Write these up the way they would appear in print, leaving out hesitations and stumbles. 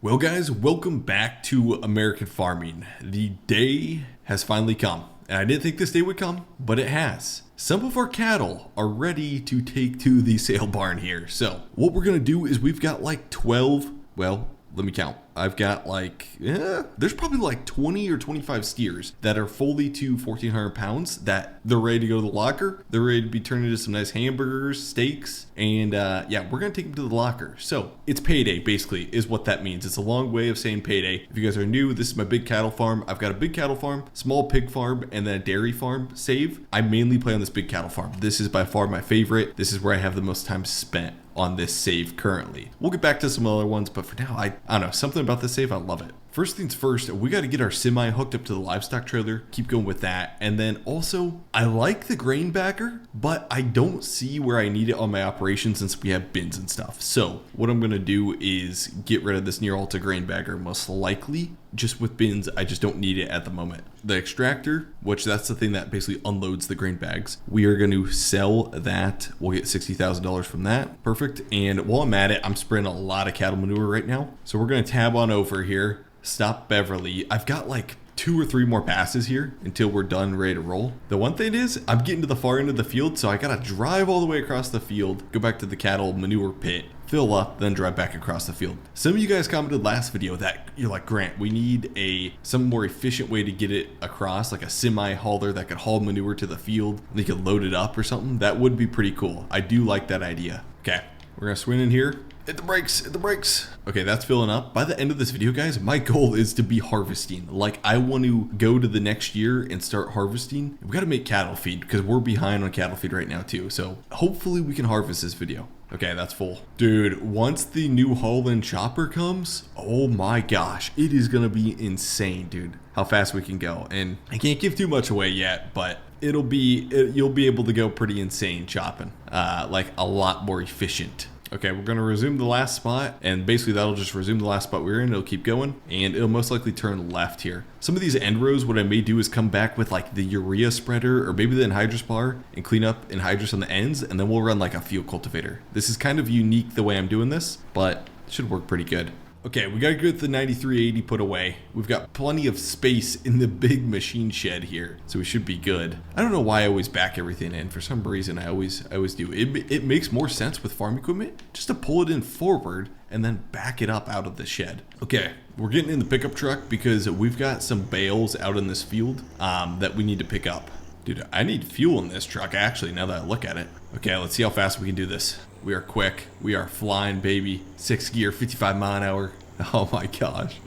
Well guys, welcome back to American farming. The day has finally come. And I didn't think this day would come, but it has. Some of our cattle are ready to take to the sale barn here. So what we're gonna do is we've got like 12, well, let me count. I've got there's probably like 20 or 25 steers that are fully to 1,400 pounds that they're ready to go to the locker. They're ready to be turned into some nice hamburgers, steaks, and yeah, we're gonna take them to the locker. So it's payday basically is what that means. It's a long way of saying payday. If you guys are new, this is my big cattle farm. I've got a big cattle farm, small pig farm, and then a dairy farm save. I mainly play on this big cattle farm. This is by far my favorite. This is where I have the most time spent on this save currently. We'll get back to some other ones, but for now, I don't know, something about this save, I love it. First things first, we got to get our semi hooked up to the livestock trailer, keep going with that. And then also, I like the grain bagger, but I don't see where I need it on my operation since we have bins and stuff. So what I'm gonna do is get rid of this near Alta grain bagger, most likely. Just with bins, I just don't need it at the moment. The extractor, which that's the thing that basically unloads the grain bags, we are going to sell that. We'll get $60,000 from that. Perfect. And while I'm at it, I'm spraying a lot of cattle manure right now. So we're going to tab on over here, stop Beverly. I've got like 2 or 3 more passes here until we're done, ready to roll. The one thing is, I'm getting to the far end of the field, so I gotta drive all the way across the field, go back to the cattle manure pit, fill up, then drive back across the field. Some of you guys commented last video that you're like, Grant, we need some more efficient way to get it across, like a semi hauler that could haul manure to the field and they could load it up or something. That would be pretty cool. I do like that idea. Okay, we're gonna swing in here. Hit the brakes, hit the brakes. Okay, that's filling up. By the end of this video, guys, my goal is to be harvesting. Like, I want to go to the next year and start harvesting. We got to make cattle feed because we're behind on cattle feed right now too. So hopefully we can harvest this video. Okay, that's full. Dude, once the new haul-in chopper comes, oh my gosh, it is gonna be insane, dude, how fast we can go. And I can't give too much away yet, but you'll be able to go pretty insane chopping, like a lot more efficient. Okay, we're gonna resume the last spot, and basically that'll just resume the last spot we were in. It'll keep going, and it'll most likely turn left here. Some of these end rows, what I may do is come back with like the urea spreader or maybe the anhydrous bar and clean up anhydrous on the ends, and then we'll run like a field cultivator. This is kind of unique the way I'm doing this, but it should work pretty good. Okay, we gotta get the 9380 put away. We've got plenty of space in the big machine shed here, so we should be good. I don't know why I always back everything in. For some reason, I always do. It makes more sense with farm equipment just to pull it in forward and then back it up out of the shed. Okay, we're getting in the pickup truck because we've got some bales out in this field that we need to pick up. Dude, I need fuel in this truck, actually, now that I look at it. Okay, let's see how fast we can do this. We are quick. We are flying, baby. 6 gear, 55 mile an hour. Oh my gosh.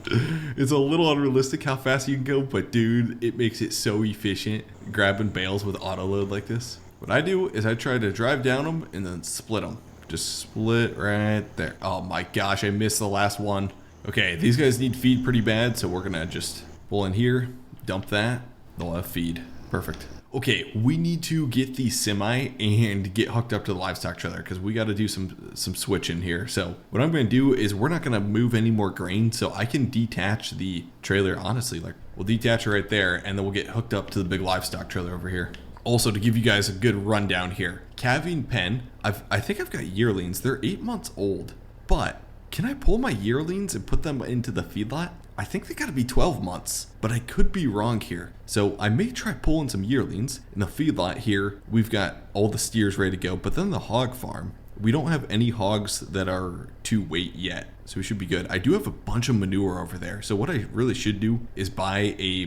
It's a little unrealistic how fast you can go, but dude, it makes it so efficient grabbing bales with auto load like this. What I do is I try to drive down them and then split them. Just split right there. Oh my gosh, I missed the last one. Okay, these guys need feed pretty bad, so we're gonna just pull in here, dump that. They'll have feed. Perfect. Okay, we need to get the semi and get hooked up to the livestock trailer because we got to do some switching here. So what I'm going to do is we're not going to move any more grain, so I can detach the trailer. Honestly, like we'll detach it right there, and then we'll get hooked up to the big livestock trailer over here. Also, to give you guys a good rundown here, calving pen. I think I've got yearlings. They're 8 months old, but can I pull my yearlings and put them into the feedlot? I think they gotta be 12 months, but I could be wrong here. So I may try pulling some yearlings. In the feedlot here, we've got all the steers ready to go, but then the hog farm, we don't have any hogs that are to weight yet, so we should be good. I do have a bunch of manure over there, so what I really should do is buy a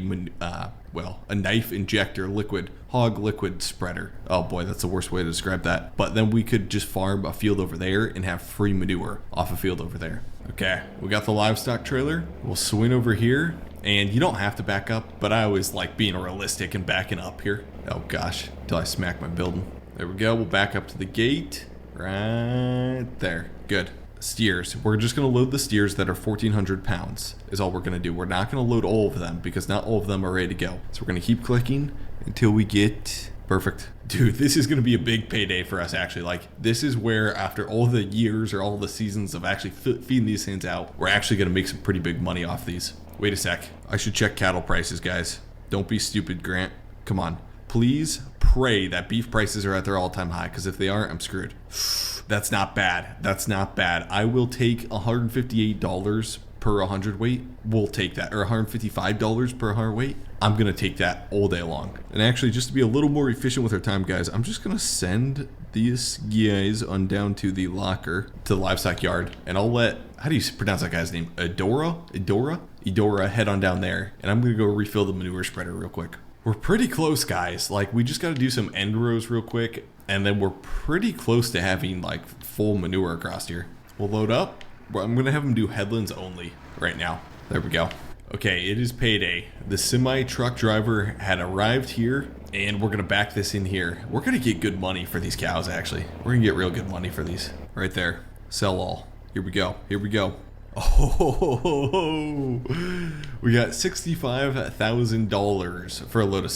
knife injector hog liquid spreader. Oh boy, that's the worst way to describe that. But then we could just farm a field over there and have free manure off a field over there. Okay, we got the livestock trailer. We'll swing over here, and you don't have to back up, but I always like being realistic and backing up here. Oh gosh, until I smack my building. There we go, we'll back up to the gate. Right there. Good. Steers. We're just going to load the steers that are 1,400 pounds is all we're going to do. We're not going to load all of them because not all of them are ready to go. So we're going to keep clicking until we get... Perfect. Dude, this is going to be a big payday for us, actually. Like, this is where after all the years or all the seasons of actually feeding these things out, we're actually going to make some pretty big money off these. Wait a sec. I should check cattle prices, guys. Don't be stupid, Grant. Come on. Please pray that beef prices are at their all-time high, because if they aren't, I'm screwed. That's not bad. That's not bad. I will take $158 per 100 weight, we'll take that. Or $155 per 100 weight. I'm going to take that all day long. And actually, just to be a little more efficient with our time, guys, I'm just going to send these guys on down to the locker, to the livestock yard. And I'll let, how do you pronounce that guy's name? Edora head on down there. And I'm going to go refill the manure spreader real quick. We're pretty close, guys. Like, we just got to do some end rows real quick. And then we're pretty close to having, like, full manure across here. We'll load up. I'm going to have them do headlands only right now. There we go. Okay, it is payday. The semi-truck driver had arrived here, and we're going to back this in here. We're going to get good money for these cows, actually. We're going to get real good money for these. Right there. Sell all. Here we go. Here we go. Oh, we got $65,000 for a load of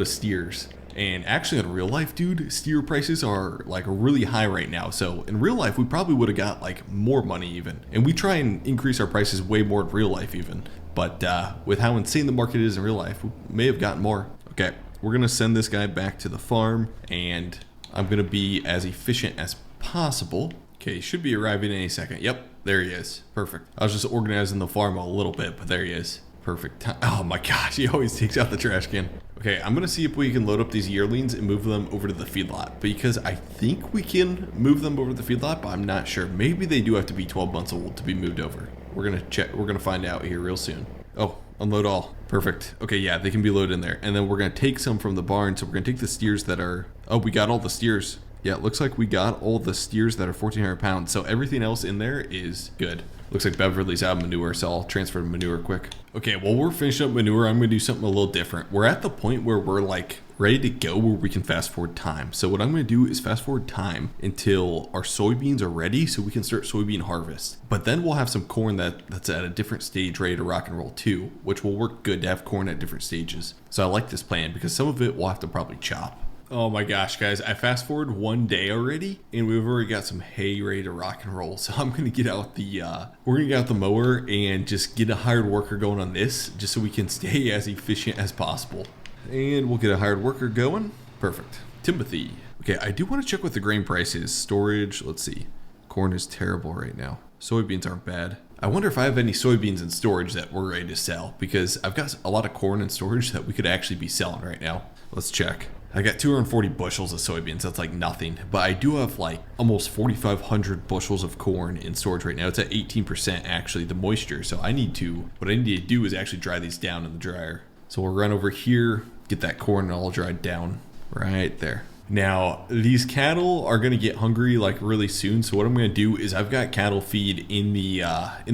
steers. And actually in real life, dude, steer prices are like really high right now. So in real life, we probably would have got like more money even. And we try and increase our prices way more in real life even. But with how insane the market is in real life, we may have gotten more. Okay, we're going to send this guy back to the farm. And I'm going to be as efficient as possible. Okay, he should be arriving any second. Yep, there he is. Perfect. I was just organizing the farm a little bit, but there he is. Perfect. Oh my gosh, he always takes out the trash can. Okay, I'm gonna see if we can load up these yearlings and move them over to the feedlot, because I think we can move them over to the feedlot, but I'm not sure. Maybe they do have to be 12 months old to be moved over. We're gonna check. We're gonna find out here real soon. Oh, unload all. Perfect. Okay, yeah, they can be loaded in there. And then we're gonna take some from the barn. So we're gonna take the steers that are, oh, we got all the steers. Yeah, it looks like we got all the steers that are 1,400 pounds. So everything else in there is good. Looks like Beverly's out of manure, so I'll transfer manure quick. Okay, while we're finishing up manure, I'm gonna do something a little different. We're at the point where we're like ready to go, where we can fast forward time. So what I'm gonna do is fast forward time until our soybeans are ready so we can start soybean harvest. But then we'll have some corn that's at a different stage ready to rock and roll too, which will work good to have corn at different stages. So I like this plan because some of it we'll have to probably chop. Oh my gosh, guys, I fast forward one day already and we've already got some hay ready to rock and roll. So I'm going to get out we're going to get out the mower and just get a hired worker going on this just so we can stay as efficient as possible. And we'll get a hired worker going. Perfect. Timothy. Okay, I do want to check what the grain price is. Storage, let's see. Corn is terrible right now. Soybeans aren't bad. I wonder if I have any soybeans in storage that we're ready to sell because I've got a lot of corn in storage that we could actually be selling right now. Let's check. I got 240 bushels of soybeans. That's like nothing. But I do have like almost 4,500 bushels of corn in storage right now. It's at 18% actually, the moisture. So what I need to do is actually dry these down in the dryer. So we'll run over here, get that corn all dried down right there. Now, these cattle are going to get hungry like really soon. So what I'm going to do is I've got cattle feed in the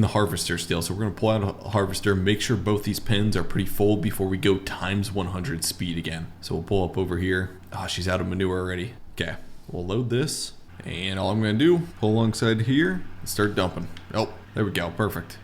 harvester still. So we're going to pull out a harvester, make sure both these pens are pretty full before we go times 100 speed again. So we'll pull up over here. Oh, she's out of manure already. Okay, we'll load this. And all I'm going to do, pull alongside here and start dumping. Oh, there we go. Perfect.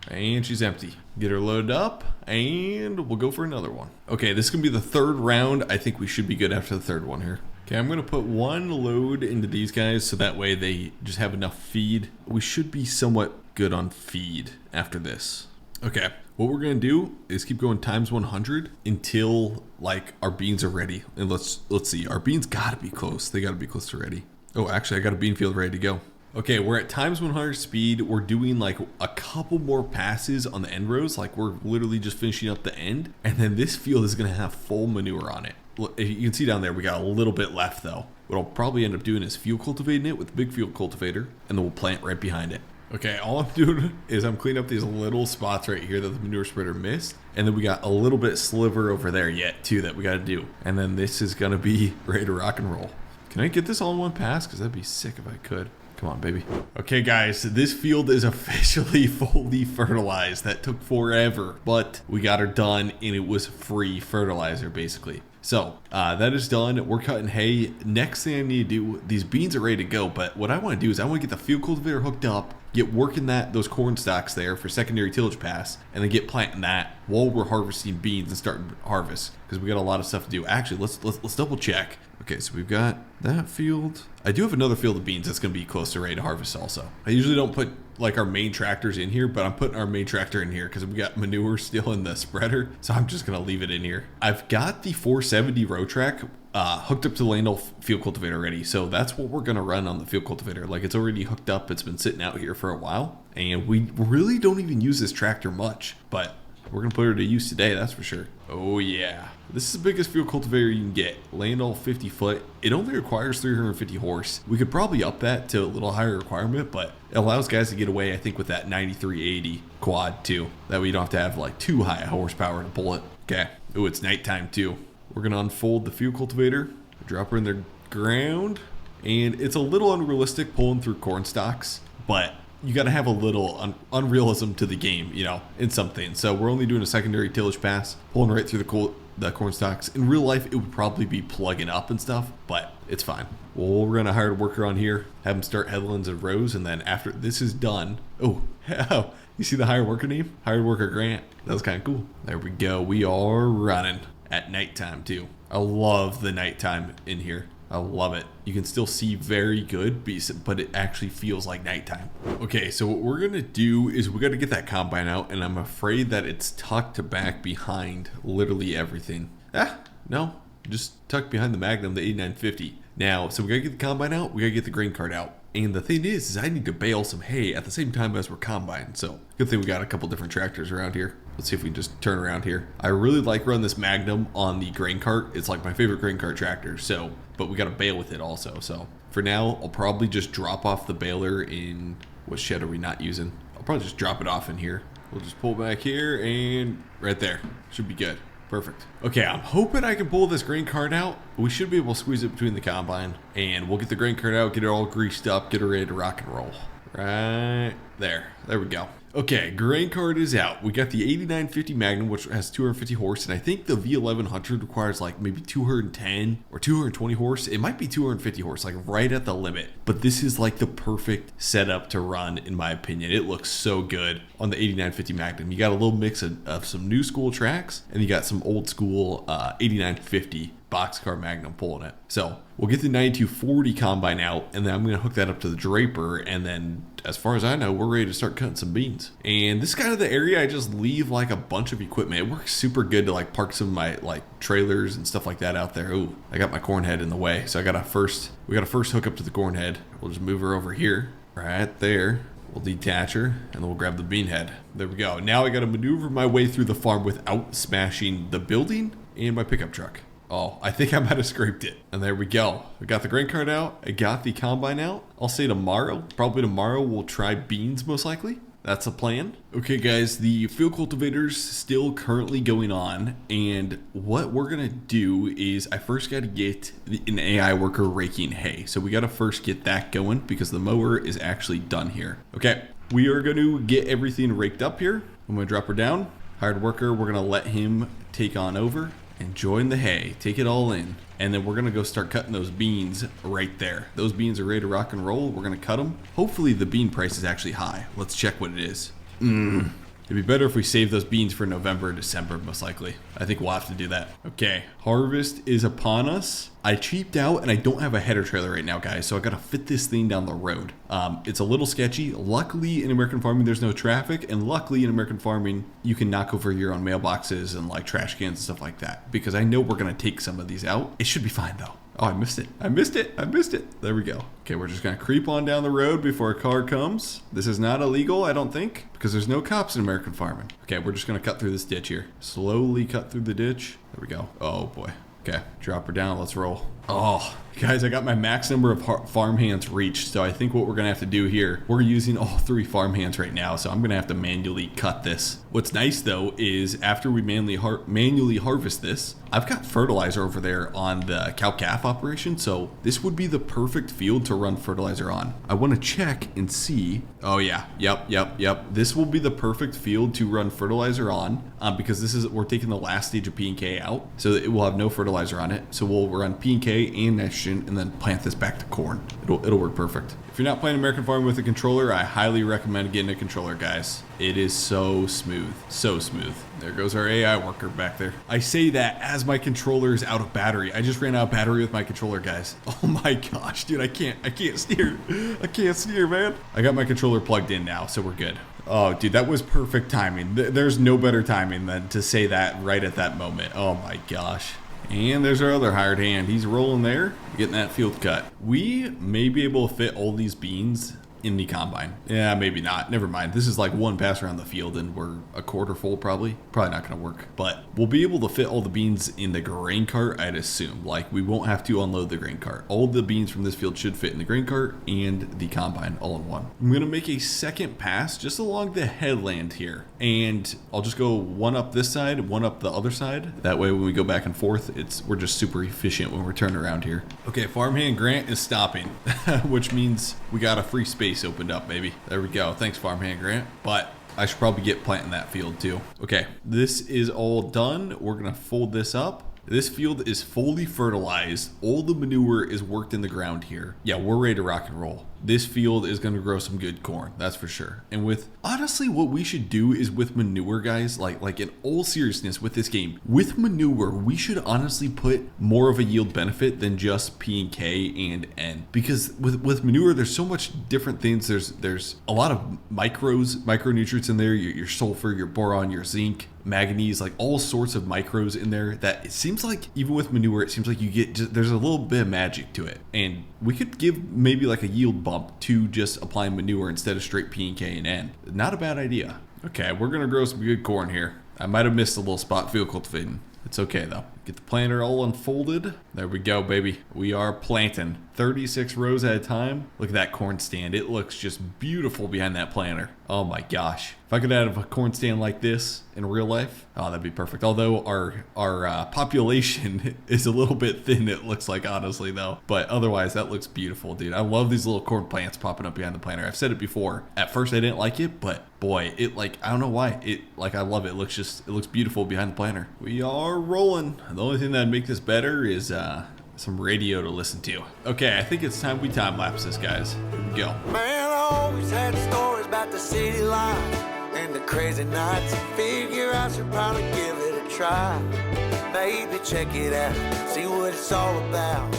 And she's empty. Get her loaded up and we'll go for another one. Okay, this is going to be the third round. I think we should be good after the third one here. Okay, I'm going to put one load into these guys so that way they just have enough feed. We should be somewhat good on feed after this. Okay, what we're going to do is keep going times 100 until like our beans are ready. And let's see, our beans got to be close. They got to be close to ready. Oh, actually, I got a bean field ready to go. Okay, we're at times 100 speed. We're doing like a couple more passes on the end rows. Like we're literally just finishing up the end. And then this field is going to have full manure on it. You can see down there, we got a little bit left though. What I'll probably end up doing is field cultivating it with a big field cultivator, and then we'll plant right behind it. Okay, all I'm doing is I'm cleaning up these little spots right here that the manure spreader missed. And then we got a little bit sliver over there yet too that we got to do. And then this is going to be ready to rock and roll. Can I get this all in one pass? Because that'd be sick if I could. Come on, baby. Okay, guys, this field is officially fully fertilized. That took forever, but we got her done, and it was free fertilizer, basically. So that is done. We're cutting hay. Next thing I need to do, these beans are ready to go, but what I want to do is I want to get the field cultivator hooked up, get working those corn stalks there for secondary tillage pass, and then get planting that while we're harvesting beans and starting harvest, because we got a lot of stuff to do. Actually, let's double check. Okay, so we've got that field. I do have another field of beans that's going to be close to ready to harvest also. I usually don't put like our main tractors in here, but I'm putting our main tractor in here because we got manure still in the spreader. So I'm just going to leave it in here. I've got the 470 row track hooked up to the Landell field cultivator already. So that's what we're going to run on the field cultivator. Like it's already hooked up. It's been sitting out here for a while. And we really don't even use this tractor much, but we're gonna put her to use today, that's for sure. Oh yeah. This is the biggest field cultivator you can get. Land all 50 foot. It only requires 350 horse. We could probably up that to a little higher requirement, but it allows guys to get away, I think, with that 9380 quad too. That way you don't have to have like too high a horsepower to pull it. Okay. Oh, it's nighttime too. We're gonna unfold the field cultivator, drop her in the ground, and it's a little unrealistic pulling through corn stalks, but you got to have a little unrealism to the game, you know, in something. So we're only doing a secondary tillage pass, pulling right through the corn stalks. In real life, it would probably be plugging up and stuff, but it's fine. Well, we're going to hire a worker on here, have him start headlands and rows, and then after this is done, oh, you see the hired worker name? Hired worker Grant. That was kind of cool. There we go. We are running at nighttime too. I love the nighttime in here. I love it. You can still see very good, but it actually feels like nighttime. Okay, so what we're gonna do is we gotta get that combine out, and I'm afraid that it's tucked back behind literally everything. No, just tucked behind the Magnum, the 8950. Now, so we gotta get the combine out, we gotta get the grain cart out. And the thing is I need to bale some hay at the same time as we're combining. So good thing we got a couple different tractors around here. Let's see if we can just turn around here. I really like running this Magnum on the grain cart. It's like my favorite grain cart tractor. So, but we got to bale with it also. So for now, I'll probably just drop off the baler in, what shed are we not using? I'll probably just drop it off in here. We'll just pull back here and right there. Should be good. Perfect. Okay, I'm hoping I can pull this grain cart out. We should be able to squeeze it between the combine, and we'll get the grain cart out, get it all greased up, get it ready to rock and roll. Right there. There we go. Okay, grain cart is out. We got the 8950 Magnum, which has 250 horse, and I think the V1100 requires like maybe 210 or 220 horse. It might be 250 horse, like right at the limit. But this is like the perfect setup to run, in my opinion. It looks so good on the 8950 Magnum. You got a little mix of some new school tracks, and you got some old school 8950 boxcar Magnum pulling it. So we'll get the 9240 combine out, and then I'm going to hook that up to the draper, and then as far as I know, we're ready to start cutting some beans. And this is kind of the area I just leave like a bunch of equipment. It works super good to like park some of my like trailers and stuff like that out there. Ooh, I got my corn head in the way, so we got to first hook up to the corn head. We'll just move her over here right there. We'll detach her, and then we'll grab the bean head. There we go. Now I got to maneuver my way through the farm without smashing the building and my pickup truck. Oh, I think I might have scraped it. And there we go. We got the grain cart out. I got the combine out. I'll say probably tomorrow, we'll try beans most likely. That's the plan. Okay, guys, the field cultivator's still currently going on. And what we're going to do is I first got to get an AI worker raking hay. So we got to first get that going because the mower is actually done here. Okay, we are going to get everything raked up here. I'm going to drop her down. Hired worker, we're going to let him take on over. And join the hay, take it all in, and then we're gonna go start cutting those beans right there. Those beans are ready to rock and roll. We're gonna cut them. Hopefully the bean price is actually high. Let's check what it is. It'd be better if we save those beans for November or December, most likely. I think we'll have to do that. Okay, harvest is upon us. I cheaped out and I don't have a header trailer right now, guys, so I gotta fit this thing down the road. It's a little sketchy. Luckily in American farming, there's no traffic, and luckily in American farming, you can knock over your own mailboxes and like trash cans and stuff like that, because I know we're gonna take some of these out. It should be fine though. Oh, I missed it. There we go. Okay, we're just gonna creep on down the road before a car comes. This is not illegal, I don't think, because there's no cops in American farming. Okay, we're just gonna cut through this ditch here. Slowly cut through the ditch. There we go. Oh boy. Okay, drop her down, let's roll. Oh, guys, I got my max number of farm hands reached, so I think what we're gonna have to do here, we're using all 3 farm hands right now, so I'm gonna have to manually cut this. What's nice though is after we manually harvest this, I've got fertilizer over there on the cow-calf operation, so this would be the perfect field to run fertilizer on. I want to check and see. Oh yeah, yep. This will be the perfect field to run fertilizer on, because we're taking the last stage of P&K out, so it will have no fertilizer on it. So we'll run P&K and nitrogen, and then plant this back to corn. It'll work perfect. If you're not playing American farming with a controller, I highly recommend getting a controller, guys. It is so smooth, so smooth. There goes our AI worker back there. I say that as my controller is out of battery. I just ran out of battery with my controller, guys. Oh my gosh, dude, I can't steer. I can't steer, man. I got my controller plugged in now, so we're good. Oh, dude, that was perfect timing. There's no better timing than to say that right at that moment. Oh my gosh. And there's our other hired hand. He's rolling there, getting that field cut. We may be able to fit all these beans in the combine. Yeah, maybe not. Never mind. This is like one pass around the field and we're a quarter full probably. Probably not going to work. But we'll be able to fit all the beans in the grain cart, I'd assume. Like we won't have to unload the grain cart. All the beans from this field should fit in the grain cart and the combine all in one. I'm going to make a second pass just along the headland here. And I'll just go one up this side, one up the other side. That way when we go back and forth, we're just super efficient when we're turning around here. Okay, farmhand Grant is stopping, which means we got a free space opened up, baby. There we go. Thanks, farmhand Grant. But I should probably get planting that field too. Okay, this is all done. We're gonna fold this up. This field is fully fertilized. All the manure is worked in the ground here. Yeah, we're ready to rock and roll. This field is going to grow some good corn, that's for sure. And with, honestly, what we should do is with manure, guys, like in all seriousness with this game, with manure, we should honestly put more of a yield benefit than just P and K and N. Because with manure, there's so much different things. There's a lot of micronutrients in there, your sulfur, your boron, your zinc, manganese, like all sorts of micros in there that it seems like even with manure, it seems like you get there's a little bit of magic to it. And we could give maybe like a yield bump to just applying manure instead of straight P and K and N. Not a bad idea. Okay, we're gonna grow some good corn here. I might have missed a little spot field cultivating. It's okay though. Get the planter all unfolded. There we go, baby. We are planting 36 rows at a time. Look at that corn stand. It looks just beautiful behind that planter. Oh my gosh. If I could have a corn stand like this in real life, oh, that'd be perfect. Although our population is a little bit thin, it looks like, honestly, though. But otherwise, that looks beautiful, dude. I love these little corn plants popping up behind the planter. I've said it before. At first, I didn't like it, but boy, I don't know why. I love it. It looks beautiful behind the planter. We are rolling. The only thing that'd make this better is some radio to listen to. Okay, I think it's time we time lapse this, guys. Here we go. Man, I always had stories about the city life and the crazy nights. Figure I should probably give it a try. Maybe check it out, see what it's all about.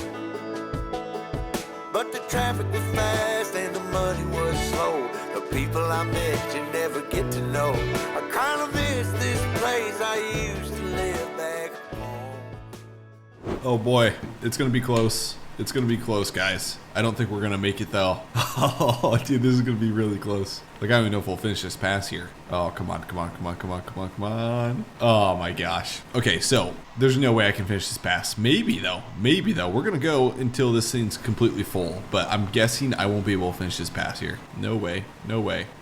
But the traffic was fast and the money was slow. The people I met you never get to know. I kinda miss this place I used to live back home. Oh boy, it's gonna be close. It's gonna be close, guys. I don't think we're gonna make it though. Oh, dude, this is gonna be really close. Like, I don't even know if we'll finish this pass here. Oh, come on. Oh my gosh. Okay, so there's no way I can finish this pass. Maybe though. We're gonna go until this thing's completely full, but I'm guessing I won't be able to finish this pass here. No way.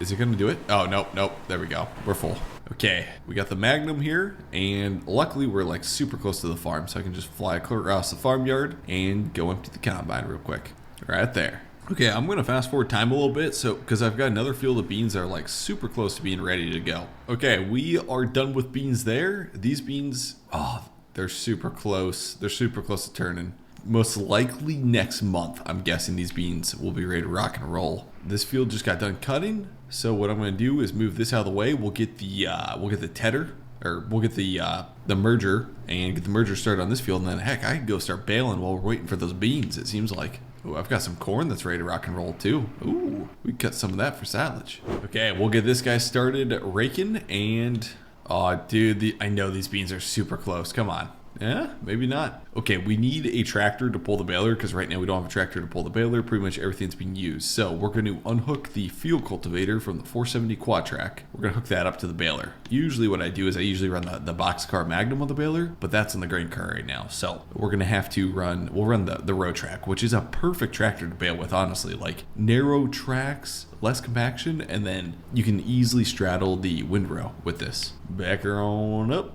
Is it gonna do it? Oh, nope. There we go. We're full. Okay, we got the Magnum here, and luckily we're like super close to the farm, so I can just fly across the farmyard and go empty the combine real quick. Right there. Okay, I'm gonna fast forward time a little bit, so because I've got another field of beans that are like super close to being ready to go. Okay, we are done with beans there. These beans, oh, they're super close. They're super close to turning. Most likely next month, I'm guessing these beans will be ready to rock and roll. This field just got done cutting, so what I'm gonna do is move this out of the way. We'll get the tedder, or we'll get the merger, and get the merger started on this field, and then heck, I could go start baling while we're waiting for those beans, it seems like. Ooh, I've got some corn that's ready to rock and roll too. Ooh, we cut some of that for silage. Okay, we'll get this guy started raking, and oh, dude, I know these beans are super close. Come on. Yeah, maybe not. Okay, we need a tractor to pull the baler because right now we don't have a tractor to pull the baler. Pretty much everything's being used. So we're going to unhook the field cultivator from the 470 quad track. We're going to hook that up to the baler. Usually what I do is I usually run the boxcar Magnum on the baler, but that's in the grain car right now. So we're going to have to we'll run the row track, which is a perfect tractor to bale with, honestly. Like narrow tracks, less compaction, and then you can easily straddle the windrow with this. Back her on up.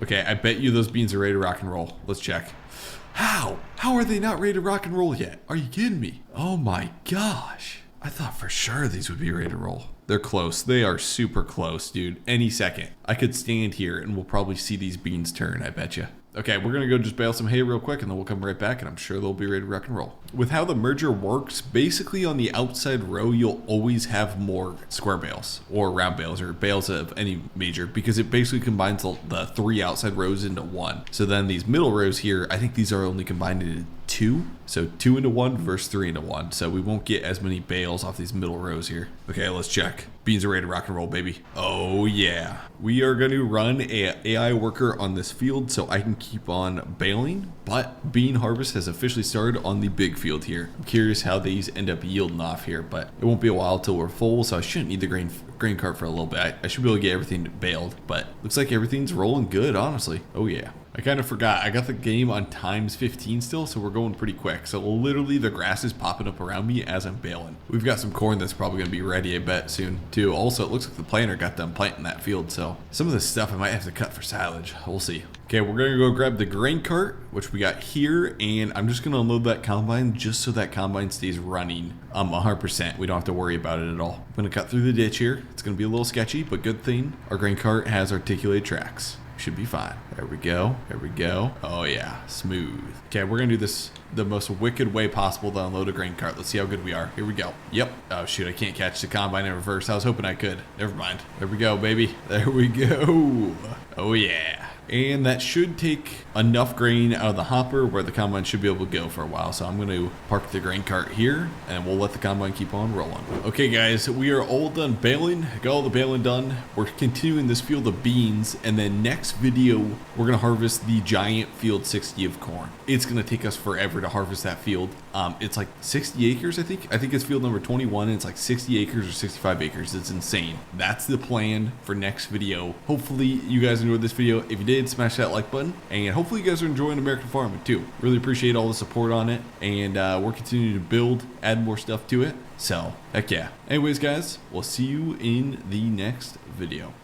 Okay, I bet you those beans are ready to rock and roll. Let's check. How? How are they not ready to rock and roll yet? Are you kidding me? Oh my gosh. I thought for sure these would be ready to roll. They're close. They are super close, dude. Any second. I could stand here and we'll probably see these beans turn, I bet you. Okay, we're gonna go just bale some hay real quick and then we'll come right back and I'm sure they'll be ready to rock and roll. With how the merger works, basically on the outside row, you'll always have more square bales or round bales or bales of any major because it basically combines the three outside rows into one. So then these middle rows here, I think these are only combined into 2. So 2 into 1 versus 3 into 1. So we won't get as many bales off these middle rows here. Okay, let's check. Beans are ready to rock and roll, baby. Oh yeah. We are going to run a AI worker on this field so I can keep on baling, but bean harvest has officially started on the big field here. I'm curious how these end up yielding off here, but it won't be a while till we're full, so I shouldn't need the grain cart for a little bit. I should be able to get everything baled, but looks like everything's rolling good, honestly. Oh yeah. I kind of forgot. I got the game on times 15 still, so we're going pretty quick. So literally the grass is popping up around me as I'm baling. We've got some corn that's probably going to be ready, I bet, soon too. Also, it looks like the planter got done planting that field, so some of this stuff I might have to cut for silage. We'll see. Okay, we're going to go grab the grain cart, which we got here, and I'm just going to unload that combine just so that combine stays running 100%. We don't have to worry about it at all. I'm going to cut through the ditch here. It's going to be a little sketchy, but good thing our grain cart has articulated tracks. Should be fine. There we go. There we go. Oh yeah, smooth. Okay, we're gonna do this the most wicked way possible to unload a grain cart. Let's see how good we are. Here we go. Yep. Oh shoot, I can't catch the combine in reverse. I was hoping I could. Never mind. There we go, baby. There we go. Oh yeah. And that should take enough grain out of the hopper where the combine should be able to go for a while. So I'm going to park the grain cart here and we'll let the combine keep on rolling. Okay guys, we are all done baling. Got all the baling done. We're continuing this field of beans, and then next video we're going to harvest the giant field 60 of corn. It's going to take us forever to harvest that field. It's like 60 acres, I think. I think it's field number 21 and it's like 60 acres or 65 acres. It's insane. That's the plan for next video. Hopefully you guys enjoyed this video. If you did, smash that like button, and hopefully you guys are enjoying American farming too. Really appreciate all the support on it, and we're continuing to build, add more stuff to it. So heck yeah. Anyways guys, we'll see you in the next video.